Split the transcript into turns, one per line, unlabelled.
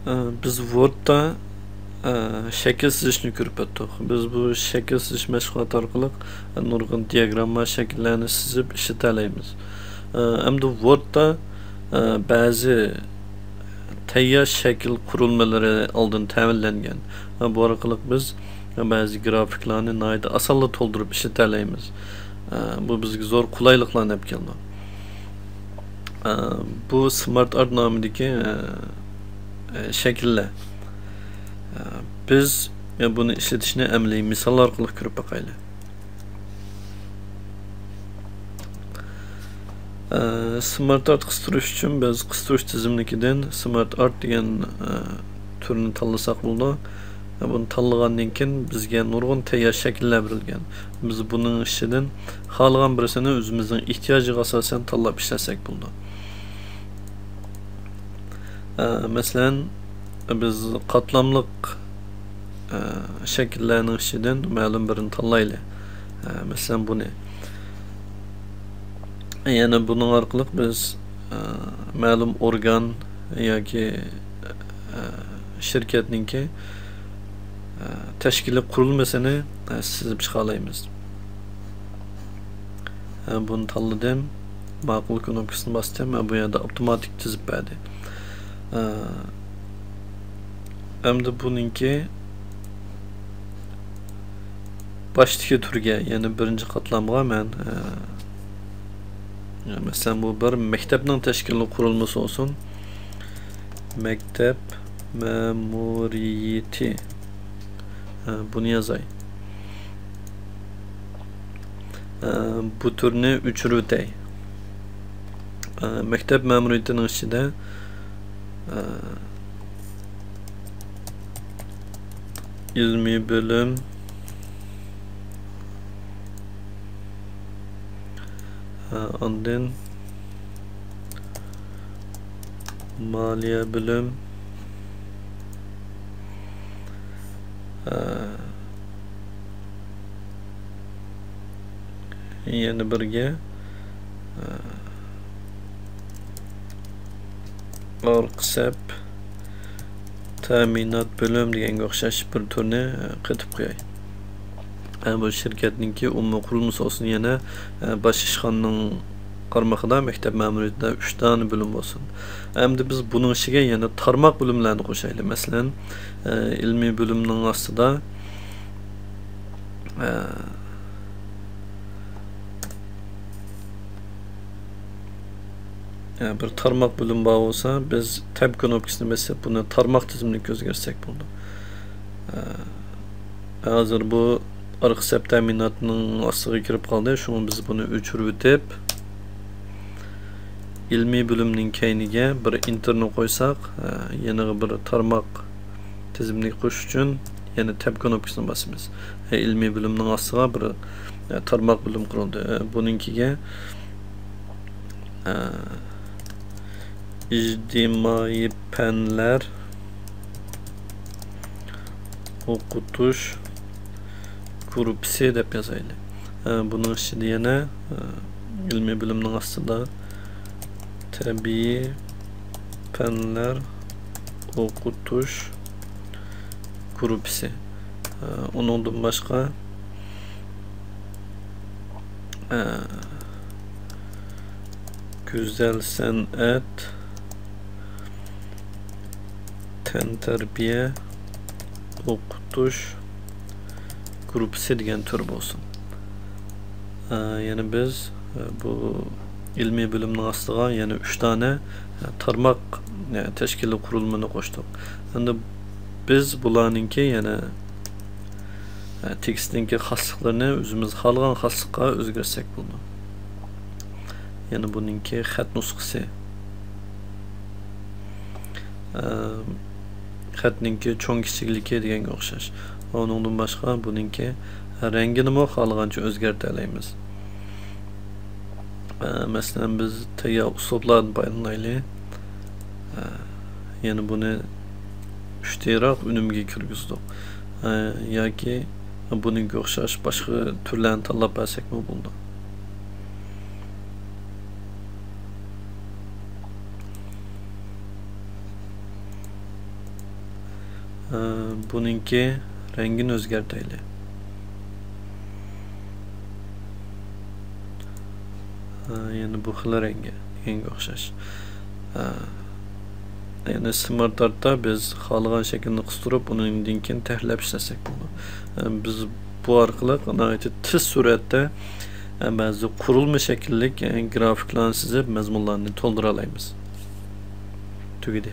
Biz Word'da şekil chizishni ko'rib o'tdik. Biz bu şekil chizish mashg'uloti orqali nurg'un diagramma shakllarni chizib ishlatalaymiz. Endi Word'da ba'zi tayyor shakl qurilmalari oldin ta'minlangan. Bu orqali biz ba'zi grafiklarni nihoyat osonlikla to'ldirib ishlatalaymiz. Bu bizga zo'r qulayliklarni olib keldi. Bu Smart Art nomidagi shakllar. Biz bunu ishlatishni amaliy misollar orqali ko'rib boqaylik. Smart Art qistirish uchun biz qistirish tizimligidan Smart Art degan turni tanlasak bo'ldi. Bunu tanlagandan keyin bizga nurg'un tayyor shakllar berilgan. Biz buning ichidan xohlagan birisini o'zimizning ehtiyojiga asosan tanlab ishlasak bo'ldi. Masalan, biz qatlamliq shakllarning ichidan ma'lum birini tanlaylik. Masalan, buni. Yani bunun orqali biz ma'lum organ yoki shirkatningki tashkiliy qurilmasini chizib chiqalaymiz. Bunu tanladim. Ma'qul knopkasini bosdim. Bu yerda avtomatik chizib berdi. Endi buningki başdagi turga, ya'ni birinchi qatlamga men mesela bu bir mektepning tashkiliy qurilmasi olsun. Mektep memuriyeti. Bunu yazay. Bu turni o'chirib o'tay. Mektep memuriyetining ichida ilmiy bölüm, ondan maliye bölüm, yana birga orqisab ta'minot bölüm deganga o'xshash bir turni qitib qo'yay. Bu shirkatningki umumiy qurilmasi olsun, yana bosh ishxonaning qarmog'ida maktab ma'muriyatida 3 dona bölüm bo'lsin. Endi biz buning ichiga yana tarmoq bölümlarni qo'shaylik. Masalan, ilmiy bölümning ostida bir tarmoq bölüm bor bo'lsa, biz tab knopkasini bosib buni tarmoq tizimligiga o'zgartirsak bo'ldi. Hozir bu orqisab ta'minotning ostiga kirib qoldi. Shuni biz buni o'chirib o'tib, ilmiy bölümning keyniga bir interni qo'ysak, yana bir tarmoq tizimlik qo'shish uchun yana tab knopkasini bosamiz. Ilmiy bölümning ostiga bir tarmoq bölüm qurildi. Buningkiga ictimai penler o'qitish gruppasi deb yazaylik. Bunun ichida yana ilmiy bölümning ostida tabiiy penler o'qitish gruppasi. Uningdan boshqa güzel sanat, tenterbiye, o'qitish gruppasi degan tur bo'lsin. Yani biz bu ilmiy bölümning ostiga yana 3 tane tarmoq tashkiliy qurilmani qo'shdik. Endi biz bularningki yana tekstdagi xosliklarni o'zimiz xohlagan xoslikqa o'zgartirsak bo'ldi. Yani buningki xat nusxasi. Xatningki cho'ng kichikligi deganga o'xshash. Uningdan boshqa buningki rangini mo xohlagancha o'zgartiramiz. Masalan, biz tayyor uslublarni foydalanaylik. Yani buni ushtiroq unumga kirgizdik. Yoki buningga o'xshash boshqa turlarni tanlab olsakmi bo'ldi. Bununki rengini özgerteyli. Yani bu xil rengi deganga o'xshash. Yani Smart Art'ta biz xalqan şeklini qısturib, undan keyin təhlab işləsək bunu. Biz bu orqali tez suratda ba'zi qurilma şəkillik grafiklarni chizib mazmunlarni to'ldira olamiz. Tugadi.